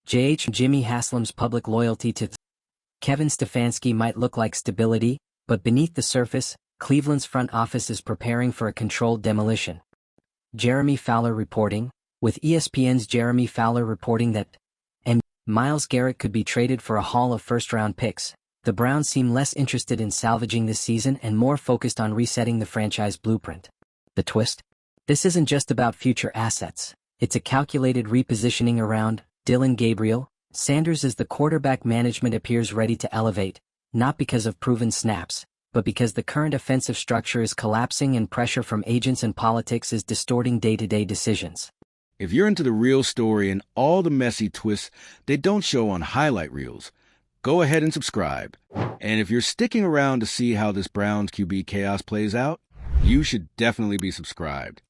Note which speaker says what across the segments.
Speaker 1: Jimmy Haslam's public loyalty to Kevin Stefanski might look like stability, but beneath the surface, Cleveland's front office is preparing for a controlled demolition. Jeremy Fowler reporting, with ESPN's Jeremy Fowler reporting that Myles Garrett could be traded for a haul of first-round picks. The Browns seem less interested in salvaging this season and more focused on resetting the franchise blueprint. The twist? This isn't just about future assets. It's a calculated repositioning around Dillon Gabriel. Sanders is the quarterback management appears ready to elevate, not because of proven snaps, but because the current offensive structure is collapsing and pressure from agents and politics is distorting day-to-day decisions.
Speaker 2: If you're into the real story and all the messy twists they don't show on highlight reels, go ahead and subscribe. And if you're sticking around to see how this Browns QB chaos plays out, you should definitely be subscribed.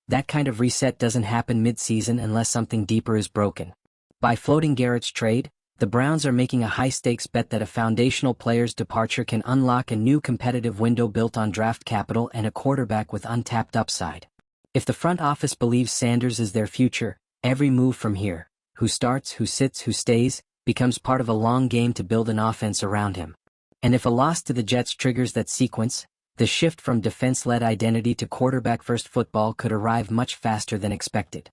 Speaker 1: That kind of reset doesn't happen mid-season unless something deeper is broken. By floating Garrett's trade, the Browns are making a high-stakes bet that a foundational player's departure can unlock a new competitive window built on draft capital and a quarterback with untapped upside. If the front office believes Sanders is their future, every move from here, who starts, who sits, who stays, becomes part of a long game to build an offense around him. And if a loss to the Jets triggers that sequence, the shift from defense-led identity to quarterback-first football could arrive much faster than expected.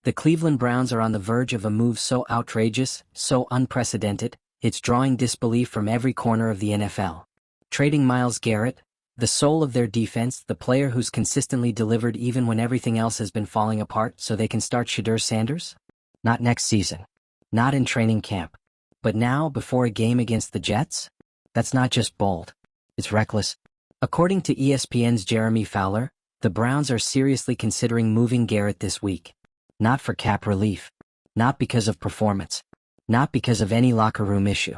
Speaker 1: The Cleveland Browns are on the verge of a move so outrageous, so unprecedented, it's drawing disbelief from every corner of the NFL. Trading Myles Garrett, the soul of their defense, the player who's consistently delivered even when everything else has been falling apart, so they can start Shedeur Sanders? Not next season. Not in training camp. But now, before a game against the Jets? That's not just bold. It's reckless. According to ESPN's Jeremy Fowler, the Browns are seriously considering moving Garrett this week. Not for cap relief. Not because of performance. Not because of any locker room issue.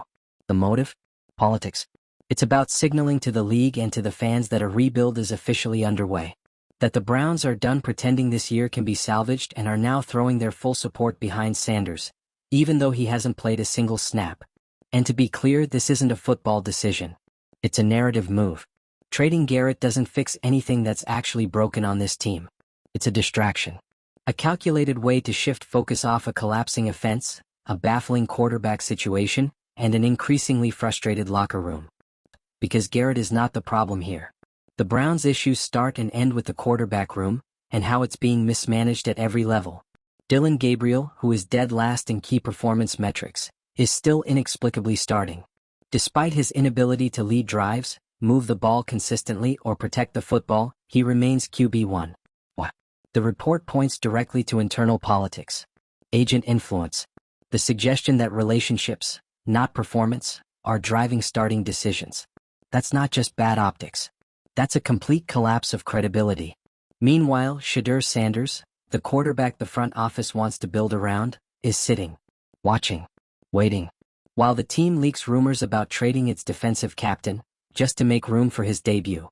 Speaker 1: The motive? Politics. It's about signaling to the league and to the fans that a rebuild is officially underway. That the Browns are done pretending this year can be salvaged and are now throwing their full support behind Sanders, even though he hasn't played a single snap. And to be clear, this isn't a football decision. It's a narrative move. Trading Garrett doesn't fix anything that's actually broken on this team. It's a distraction. A calculated way to shift focus off a collapsing offense, a baffling quarterback situation, and an increasingly frustrated locker room. Because Garrett is not the problem here. The Browns' issues start and end with the quarterback room, and how it's being mismanaged at every level. Dillon Gabriel, who is dead last in key performance metrics, is still inexplicably starting. Despite his inability to lead drives, move the ball consistently, or protect the football, he remains QB1. The report points directly to internal politics. Agent influence. The suggestion that relationships, not performance, are driving starting decisions. That's not just bad optics. That's a complete collapse of credibility. Meanwhile, Shedeur Sanders, the quarterback the front office wants to build around, is sitting, watching, waiting, while the team leaks rumors about trading its defensive captain, just to make room for his debut.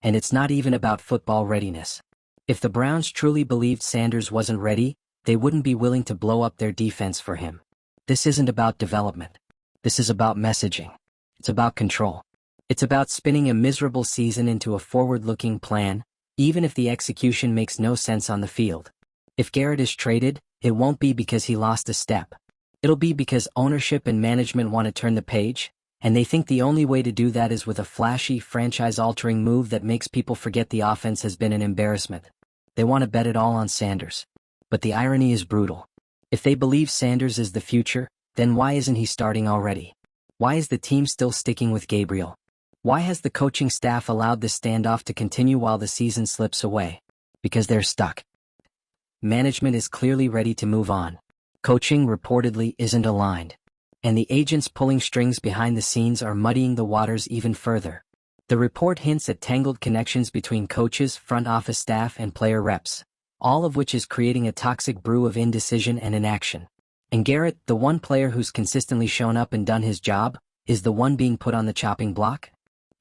Speaker 1: And it's not even about football readiness. If the Browns truly believed Sanders wasn't ready, they wouldn't be willing to blow up their defense for him. This isn't about development. This is about messaging. It's about control. It's about spinning a miserable season into a forward-looking plan, even if the execution makes no sense on the field. If Garrett is traded, it won't be because he lost a step. It'll be because ownership and management want to turn the page, and they think the only way to do that is with a flashy, franchise-altering move that makes people forget the offense has been an embarrassment. They want to bet it all on Sanders. But the irony is brutal. If they believe Sanders is the future, then why isn't he starting already? Why is the team still sticking with Gabriel? Why has the coaching staff allowed this standoff to continue while the season slips away? Because they're stuck. Management is clearly ready to move on. Coaching reportedly isn't aligned. And the agents pulling strings behind the scenes are muddying the waters even further. The report hints at tangled connections between coaches, front office staff, and player reps, all of which is creating a toxic brew of indecision and inaction. And Garrett, the one player who's consistently shown up and done his job, is the one being put on the chopping block?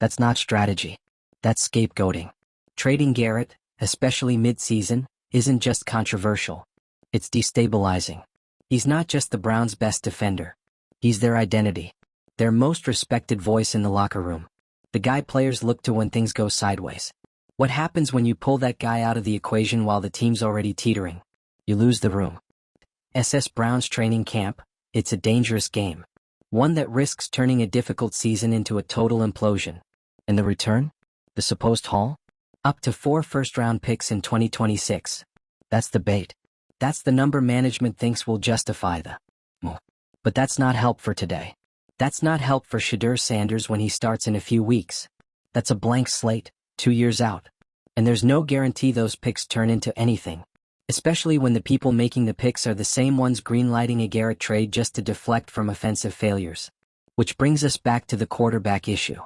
Speaker 1: That's not strategy. That's scapegoating. Trading Garrett, especially mid-season, isn't just controversial. It's destabilizing. He's not just the Browns' best defender. He's their identity. Their most respected voice in the locker room. The guy players look to when things go sideways. What happens when you pull that guy out of the equation while the team's already teetering? You lose the room. SS Brown's training camp, it's a dangerous game. One that risks turning a difficult season into a total implosion. And the return? The supposed haul? Up to 4 first-round picks in 2026. That's the bait. That's the number management thinks will justify the move. But that's not help for today. That's not help for Shedeur Sanders when he starts in a few weeks. That's a blank slate, 2 years out. And there's no guarantee those picks turn into anything. Especially when the people making the picks are the same ones greenlighting a Garrett trade just to deflect from offensive failures. Which brings us back to the quarterback issue.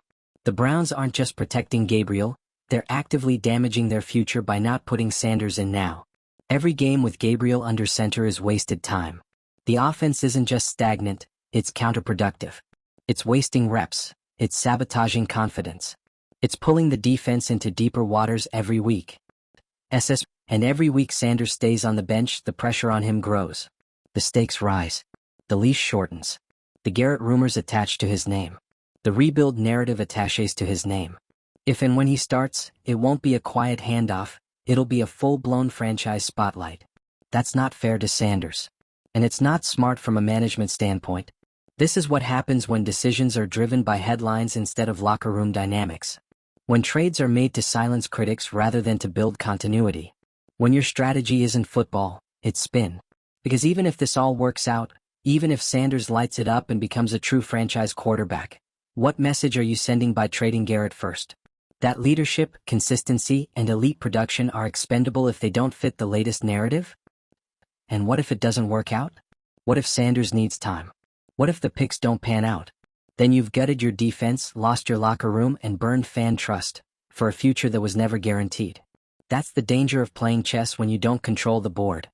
Speaker 1: The Browns aren't just protecting Gabriel, they're actively damaging their future by not putting Sanders in now. Every game with Gabriel under center is wasted time. The offense isn't just stagnant, it's counterproductive. It's wasting reps, it's sabotaging confidence. It's pulling the defense into deeper waters every week. And every week Sanders stays on the bench, the pressure on him grows. The stakes rise. The leash shortens. The Garrett rumors attach to his name. The rebuild narrative attaches to his name. If and when he starts, it won't be a quiet handoff, it'll be a full-blown franchise spotlight. That's not fair to Sanders. And it's not smart from a management standpoint. This is what happens when decisions are driven by headlines instead of locker room dynamics. When trades are made to silence critics rather than to build continuity. When your strategy isn't football, it's spin. Because even if this all works out, even if Sanders lights it up and becomes a true franchise quarterback, what message are you sending by trading Garrett first? That leadership, consistency, and elite production are expendable if they don't fit the latest narrative? And what if it doesn't work out? What if Sanders needs time? What if the picks don't pan out? Then you've gutted your defense, lost your locker room, and burned fan trust for a future that was never guaranteed. That's the danger of playing chess when you don't control the board.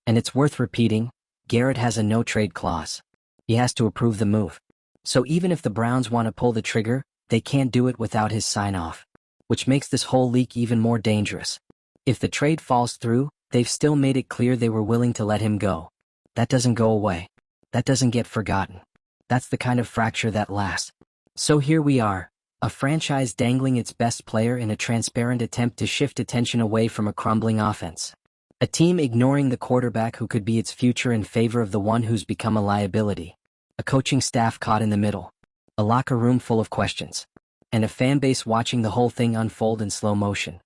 Speaker 1: And it's worth repeating, Garrett has a no-trade clause. He has to approve the move. So even if the Browns want to pull the trigger, they can't do it without his sign-off. Which makes this whole leak even more dangerous. If the trade falls through, they've still made it clear they were willing to let him go. That doesn't go away. That doesn't get forgotten. That's the kind of fracture that lasts. So here we are, a franchise dangling its best player in a transparent attempt to shift attention away from a crumbling offense. A team ignoring the quarterback who could be its future in favor of the one who's become a liability. A coaching staff caught in the middle. A locker room full of questions. And a fan base watching the whole thing unfold in slow motion.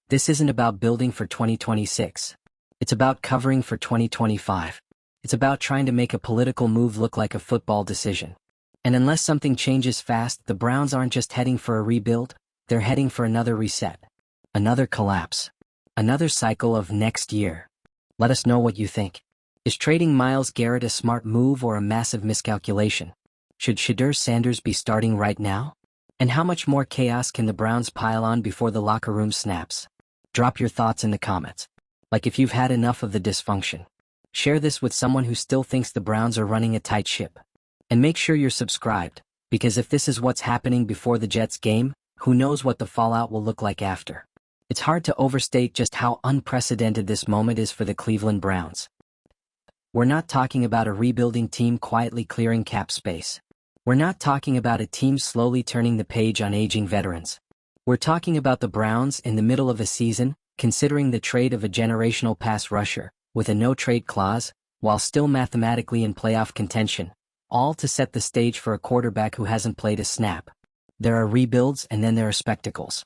Speaker 1: This isn't about building for 2026. It's about covering for 2025. It's about trying to make a political move look like a football decision. And unless something changes fast, the Browns aren't just heading for a rebuild, they're heading for another reset. Another collapse. Another cycle of next year. Let us know what you think. Is trading Myles Garrett a smart move or a massive miscalculation? Should Shedeur Sanders be starting right now? And how much more chaos can the Browns pile on before the locker room snaps? Drop your thoughts in the comments. Like if you've had enough of the dysfunction. Share this with someone who still thinks the Browns are running a tight ship. And make sure you're subscribed, because if this is what's happening before the Jets game, who knows what the fallout will look like after. It's hard to overstate just how unprecedented this moment is for the Cleveland Browns. We're not talking about a rebuilding team quietly clearing cap space. We're not talking about a team slowly turning the page on aging veterans. We're talking about the Browns in the middle of a season, considering the trade of a generational pass rusher, with a no-trade clause, while still mathematically in playoff contention, all to set the stage for a quarterback who hasn't played a snap. There are rebuilds and then there are spectacles.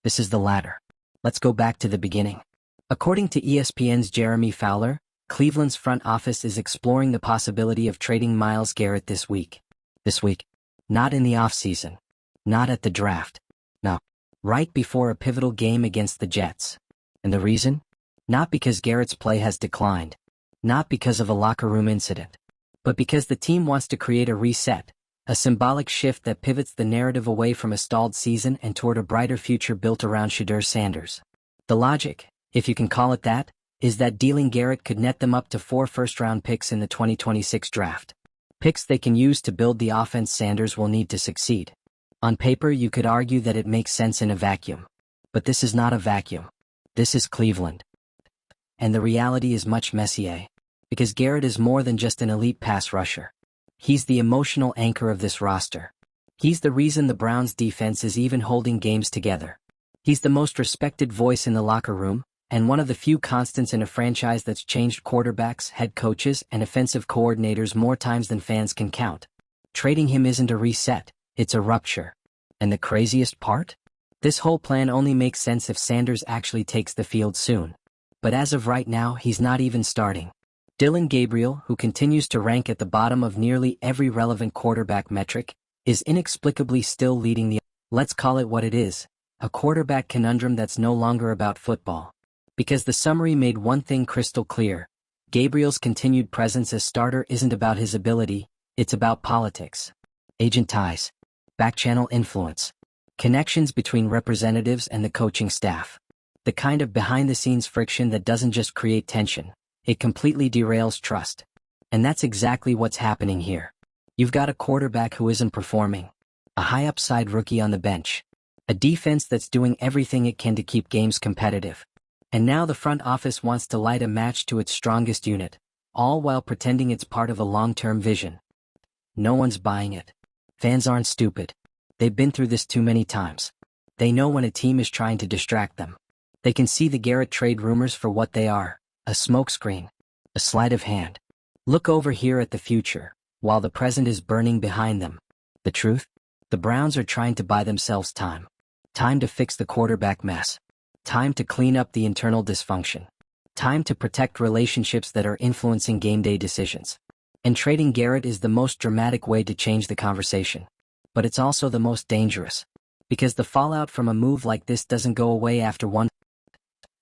Speaker 1: This is the latter. Let's go back to the beginning. According to ESPN's Jeremy Fowler, Cleveland's front office is exploring the possibility of trading Myles Garrett this week. This week. Not in the offseason. Not at the draft. No. Right before a pivotal game against the Jets. And the reason? Not because Garrett's play has declined. Not because of a locker room incident. But because the team wants to create a reset, a symbolic shift that pivots the narrative away from a stalled season and toward a brighter future built around Shedeur Sanders. The logic, if you can call it that, is that dealing Garrett could net them up to 4 first-round picks in the 2026 draft. Picks they can use to build the offense Sanders will need to succeed. On paper, you could argue that it makes sense in a vacuum. But this is not a vacuum. This is Cleveland. And the reality is much messier. Because Garrett is more than just an elite pass rusher. He's the emotional anchor of this roster. He's the reason the Browns' defense is even holding games together. He's the most respected voice in the locker room, and one of the few constants in a franchise that's changed quarterbacks, head coaches, and offensive coordinators more times than fans can count. Trading him isn't a reset, it's a rupture. And the craziest part? This whole plan only makes sense if Sanders actually takes the field soon. But as of right now, he's not even starting. Dillon Gabriel, who continues to rank at the bottom of nearly every relevant quarterback metric, is inexplicably still leading the... Let's call it what it is, a quarterback conundrum that's no longer about football. Because the summary made one thing crystal clear: Gabriel's continued presence as starter isn't about his ability, it's about politics. Agent ties, back-channel influence, connections between representatives and the coaching staff. The kind of behind-the-scenes friction that doesn't just create tension, it completely derails trust. And that's exactly what's happening here. You've got a quarterback who isn't performing, a high-upside rookie on the bench, a defense that's doing everything it can to keep games competitive. And now the front office wants to light a match to its strongest unit, all while pretending it's part of a long-term vision. No one's buying it. Fans aren't stupid. They've been through this too many times. They know when a team is trying to distract them. They can see the Garrett trade rumors for what they are: a smokescreen, a sleight of hand. Look over here at the future, while the present is burning behind them. The truth? The Browns are trying to buy themselves time. Time to fix the quarterback mess. Time to clean up the internal dysfunction. Time to protect relationships that are influencing game day decisions. And trading Garrett is the most dramatic way to change the conversation. But it's also the most dangerous. Because the fallout from a move like this doesn't go away after one.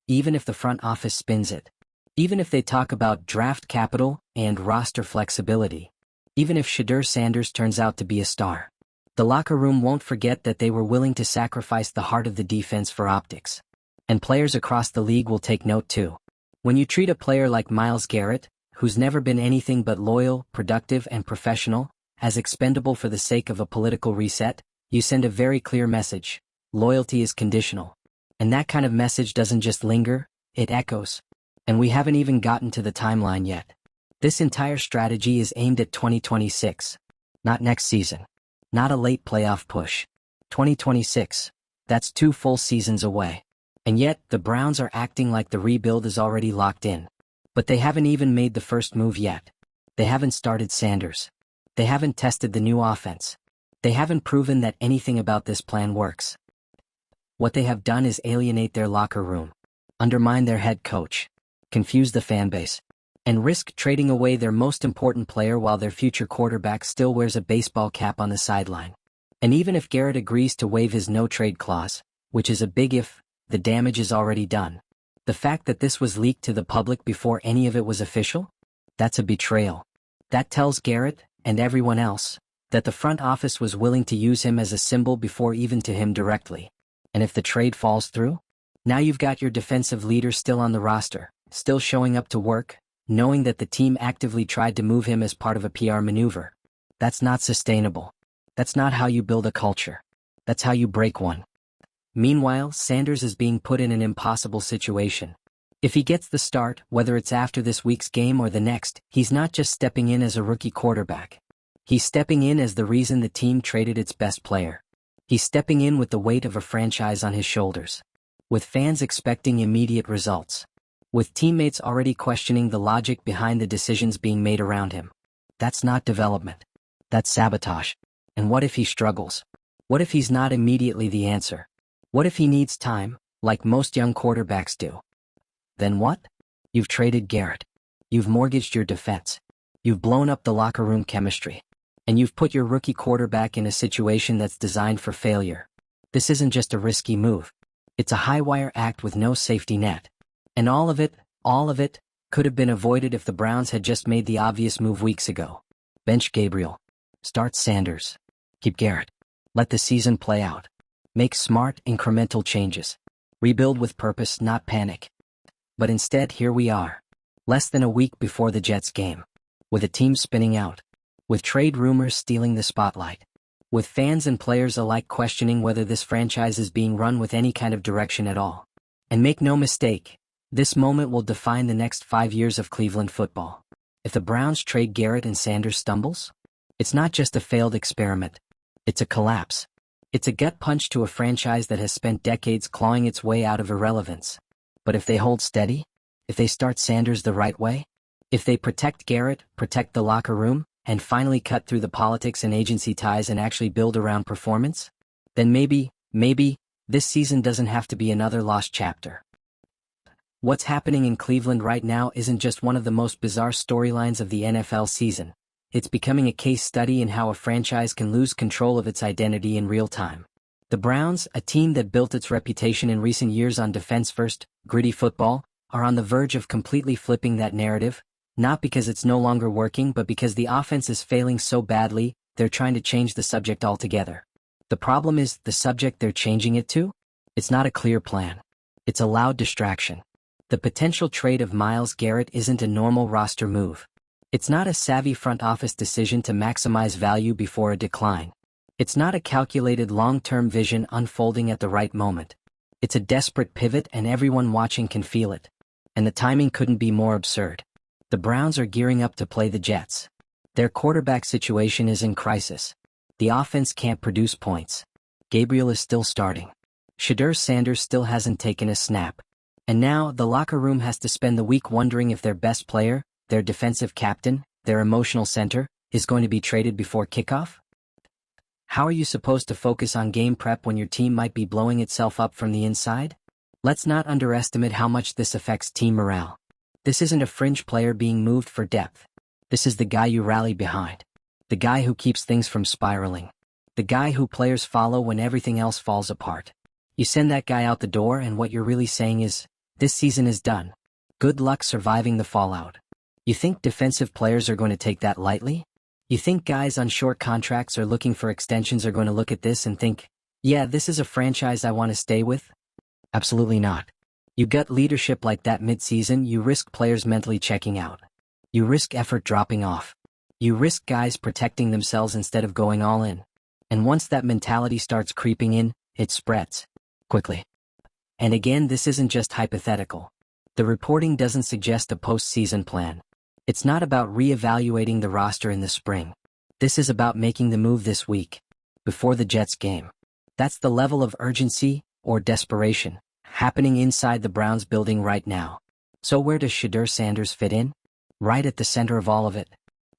Speaker 1: Even if the front office spins it. Even if they talk about draft capital and roster flexibility. Even if Shedeur Sanders turns out to be a star. The locker room won't forget that they were willing to sacrifice the heart of the defense for optics. And players across the league will take note too. When you treat a player like Myles Garrett, who's never been anything but loyal, productive, and professional, as expendable for the sake of a political reset, you send a very clear message: loyalty is conditional. And that kind of message doesn't just linger, it echoes. And we haven't even gotten to the timeline yet. This entire strategy is aimed at 2026. Not next season. Not a late playoff push. 2026. That's 2 full seasons away. And yet, the Browns are acting like the rebuild is already locked in. But they haven't even made the first move yet. They haven't started Sanders. They haven't tested the new offense. They haven't proven that anything about this plan works. What they have done is alienate their locker room, undermine their head coach, confuse the fan base, and risk trading away their most important player while their future quarterback still wears a baseball cap on the sideline. And even if Garrett agrees to waive his no-trade clause, which is a big if, the damage is already done. The fact that this was leaked to the public before any of it was official? That's a betrayal. That tells Garrett, and everyone else, that the front office was willing to use him as a symbol before even to him directly. And if the trade falls through? Now you've got your defensive leader still on the roster, still showing up to work, knowing that the team actively tried to move him as part of a PR maneuver. That's not sustainable. That's not how you build a culture. That's how you break one. Meanwhile, Sanders is being put in an impossible situation. If he gets the start, whether it's after this week's game or the next, he's not just stepping in as a rookie quarterback. He's stepping in as the reason the team traded its best player. He's stepping in with the weight of a franchise on his shoulders. With fans expecting immediate results. With teammates already questioning the logic behind the decisions being made around him. That's not development. That's sabotage. And what if he struggles? What if he's not immediately the answer? What if he needs time, like most young quarterbacks do? Then what? You've traded Garrett. You've mortgaged your defense. You've blown up the locker room chemistry. And you've put your rookie quarterback in a situation that's designed for failure. This isn't just a risky move. It's a high-wire act with no safety net. And all of it, could have been avoided if the Browns had just made the obvious move weeks ago. Bench Gabriel. Start Sanders. Keep Garrett. Let the season play out. Make smart, incremental changes. Rebuild with purpose, not panic. But instead, here we are. Less than a week before the Jets game. With a team spinning out. With trade rumors stealing the spotlight. With fans and players alike questioning whether this franchise is being run with any kind of direction at all. And make no mistake, this moment will define the next 5 years of Cleveland football. If the Browns trade Garrett and Sanders stumbles, it's not just a failed experiment. It's a collapse. It's a gut punch to a franchise that has spent decades clawing its way out of irrelevance. But if they hold steady, if they start Sanders the right way, if they protect Garrett, protect the locker room, and finally cut through the politics and agency ties and actually build around performance, then maybe, this season doesn't have to be another lost chapter. What's happening in Cleveland right now isn't just one of the most bizarre storylines of the NFL season. It's becoming a case study in how a franchise can lose control of its identity in real time. The Browns, a team that built its reputation in recent years on defense-first, gritty football, are on the verge of completely flipping that narrative, not because it's no longer working but because the offense is failing so badly, they're trying to change the subject altogether. The problem is, the subject they're changing it to? It's not a clear plan. It's a loud distraction. The potential trade of Myles Garrett isn't a normal roster move. It's not a savvy front office decision to maximize value before a decline. It's not a calculated long-term vision unfolding at the right moment. It's a desperate pivot and everyone watching can feel it. And the timing couldn't be more absurd. The Browns are gearing up to play the Jets. Their quarterback situation is in crisis. The offense can't produce points. Gabriel is still starting. Shedeur Sanders still hasn't taken a snap. And now, the locker room has to spend the week wondering if their best player, their defensive captain, their emotional center, is going to be traded before kickoff? How are you supposed to focus on game prep when your team might be blowing itself up from the inside? Let's not underestimate how much this affects team morale. This isn't a fringe player being moved for depth. This is the guy you rally behind. The guy who keeps things from spiraling. The guy who players follow when everything else falls apart. You send that guy out the door and what you're really saying is, this season is done. Good luck surviving the fallout. You think defensive players are going to take that lightly? You think guys on short contracts or looking for extensions are going to look at this and think, yeah, this is a franchise I want to stay with? Absolutely not. You gut leadership like that mid-season, you risk players mentally checking out. You risk effort dropping off. You risk guys protecting themselves instead of going all in. And once that mentality starts creeping in, it spreads. Quickly. And again, this isn't just hypothetical. The reporting doesn't suggest a post-season plan. It's not about re-evaluating the roster in the spring. This is about making the move this week, before the Jets game. That's the level of urgency, or desperation, happening inside the Browns building right now. So where does Shedeur Sanders fit in? Right at the center of all of it.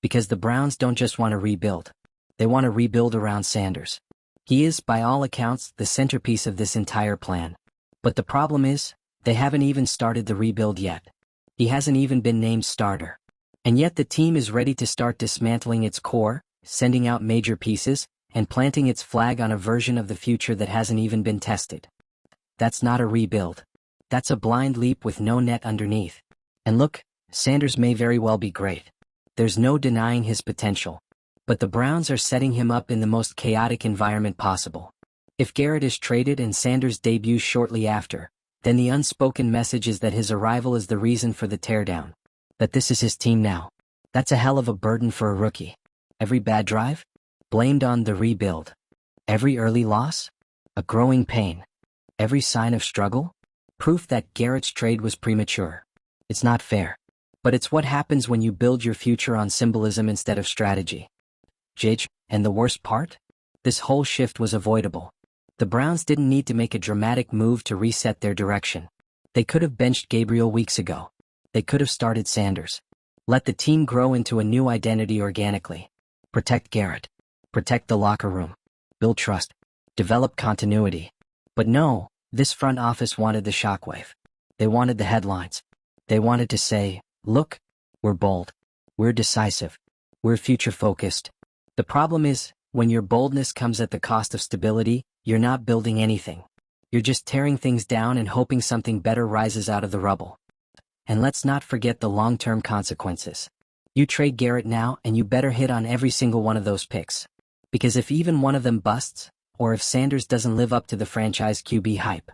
Speaker 1: Because the Browns don't just want to rebuild. They want to rebuild around Sanders. He is, by all accounts, the centerpiece of this entire plan. But the problem is, they haven't even started the rebuild yet. He hasn't even been named starter. And yet the team is ready to start dismantling its core, sending out major pieces, and planting its flag on a version of the future that hasn't even been tested. That's not a rebuild. That's a blind leap with no net underneath. And look, Sanders may very well be great. There's no denying his potential. But the Browns are setting him up in the most chaotic environment possible. If Garrett is traded and Sanders debuts shortly after, then the unspoken message is that his arrival is the reason for the teardown. That this is his team now. That's a hell of a burden for a rookie. Every bad drive? Blamed on the rebuild. Every early loss? A growing pain. Every sign of struggle? Proof that Garrett's trade was premature. It's not fair. But it's what happens when you build your future on symbolism instead of strategy. And the worst part? This whole shift was avoidable. The Browns didn't need to make a dramatic move to reset their direction. They could have benched Gabriel weeks ago. They could have started Sanders. Let the team grow into a new identity organically. Protect Garrett. Protect the locker room. Build trust. Develop continuity. But no, this front office wanted the shockwave. They wanted the headlines. They wanted to say, look, we're bold. We're decisive. We're future-focused. The problem is, when your boldness comes at the cost of stability, you're not building anything. You're just tearing things down and hoping something better rises out of the rubble. And let's not forget the long-term consequences. You trade Garrett now and you better hit on every single one of those picks. Because if even one of them busts, or if Sanders doesn't live up to the franchise QB hype,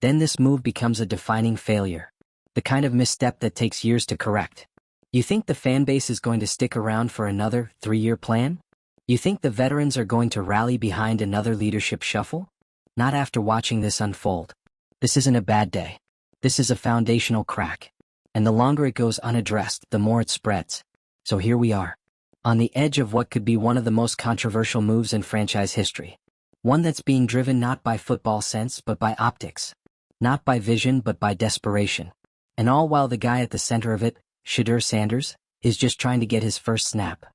Speaker 1: then this move becomes a defining failure. The kind of misstep that takes years to correct. You think the fan base is going to stick around for another 3-year plan? You think the veterans are going to rally behind another leadership shuffle? Not after watching this unfold. This isn't a bad day. This is a foundational crack. And the longer it goes unaddressed, the more it spreads. So here we are. On the edge of what could be one of the most controversial moves in franchise history. One that's being driven not by football sense but by optics. Not by vision but by desperation. And all while the guy at the center of it, Shedeur Sanders, is just trying to get his first snap.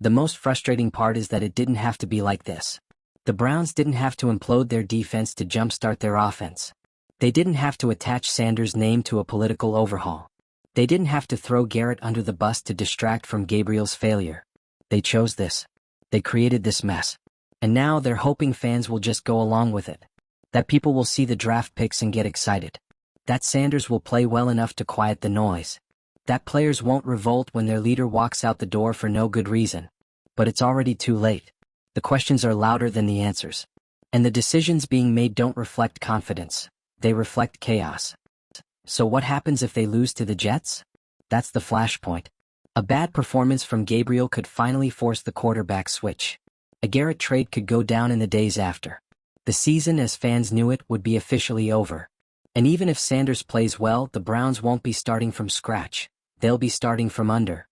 Speaker 1: The most frustrating part is that it didn't have to be like this. The Browns didn't have to implode their defense to jumpstart their offense. They didn't have to attach Sanders' name to a political overhaul. They didn't have to throw Garrett under the bus to distract from Gabriel's failure. They chose this. They created this mess. And now they're hoping fans will just go along with it. That people will see the draft picks and get excited. That Sanders will play well enough to quiet the noise. That players won't revolt when their leader walks out the door for no good reason. But it's already too late. The questions are louder than the answers. And the decisions being made don't reflect confidence. They reflect chaos. So what happens if they lose to the Jets? That's the flashpoint. A bad performance from Gabriel could finally force the quarterback switch. A Garrett trade could go down in the days after. The season as fans knew it would be officially over. And even if Sanders plays well, the Browns won't be starting from scratch. They'll be starting from under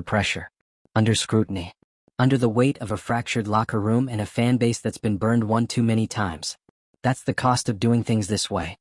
Speaker 1: pressure, under scrutiny, under the weight of a fractured locker room and a fan base that's been burned one too many times. That's the cost of doing things this way.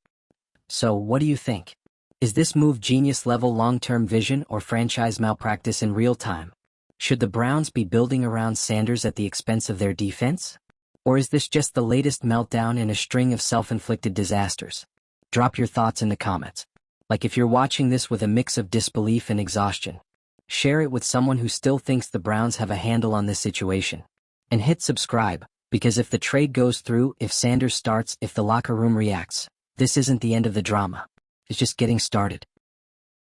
Speaker 1: So what do you think? Is this move genius-level long-term vision or franchise malpractice in real time? Should the Browns be building around Sanders at the expense of their defense? Or is this just the latest meltdown in a string of self-inflicted disasters? Drop your thoughts in the comments. Like if you're watching this with a mix of disbelief and exhaustion. Share it with someone who still thinks the Browns have a handle on this situation. And hit subscribe, because if the trade goes through, if Sanders starts, if the locker room reacts, this isn't the end of the drama. It's just getting started.